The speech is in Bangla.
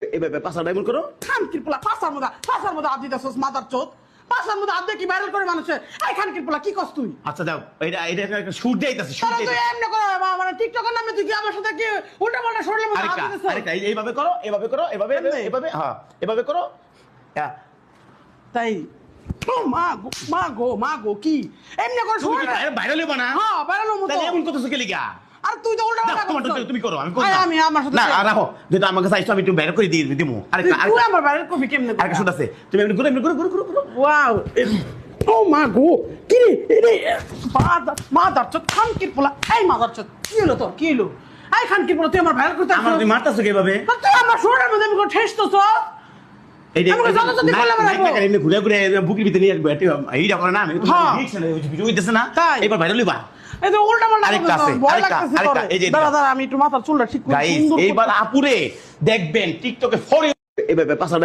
এভাবে পাঁচা ডায়মন্ড করো। খানকির পোলা পাশার মধ্যে হাত দিতেছস মাদার চোদ। পাশার মধ্যে হাত দিয়ে কি ভাইরাল করে মানুষে? এই খানকির পোলা কি করছ তুই? আচ্ছা দাও, এটা একটা শুট দেইতাছি, শুট তারা তুই দেইতাছি। এমনি করে মানে টিকটকের নামে তুই কি আমার সাথে কি উল্টাপাল্টা শরীরের মধ্যে হাত দিতেছস? আরেকটা এইভাবে করো, এভাবে করো, এভাবে এভাবে, হ্যাঁ এভাবে করো। হ্যাঁ, তাই ও মা গো কি এমনি করে তুমি শরীরে ভাইরাল হইবা না? হ্যাঁ ভাইরাল মতো। তাহলে এমন কত সুখে লিগা? আর তুই তো উল্টাপাল্টা করছ। তুমি করো, আমি করব আয়, না। আমি আমার সাথে না রাখো, যেটা আমাকে চাইছো আমি একটু ভাইরাল করে দিয়ে দিমু। আরেকটা তুই আমার ভাইরাল করবি কেমনে? আরেকটা শুট আছে, তুমি এমনি ঘুরে এমনি ঘুরে ঘুরে ঘুরে ঘুরে। ওয়াও ও মা গো কি রে মাদার চোদ খানকির পোলা। এই মাদার চোদ কি হলো তোর? কি হলো? এই খানকির পোলা তুই আমার ভাইরাল করতে আমার তুমি মারতাছো কিভাবে? তুই আমার শরীরের মধ্যে আমি ঠেসতেছ। এই যে আমাকে জানাজানি করলে আমার রাখবো। এমনি ঘুরে ঘুরে বুকের ভিতরে নিয়ে আসবো, এইটা করে না, আমি তো হ্যাঁ। রিঅ্যাকশন ভিডিও হইতেছে না, তাই। এবার ভাইরাল হইবা। এই যে উল্টাপাল্টা আরেকটা আছে, ভয় আরেকটা, লাগতেছে আরেকটা, তোরে। এই যে দাঁড়া আমি একটু মাথার চুলটা ঠিক করে গাইস সুন্দর করে- এইবার আপুরে দেখবেন টিকটকে ফর এভাবে পাঁচা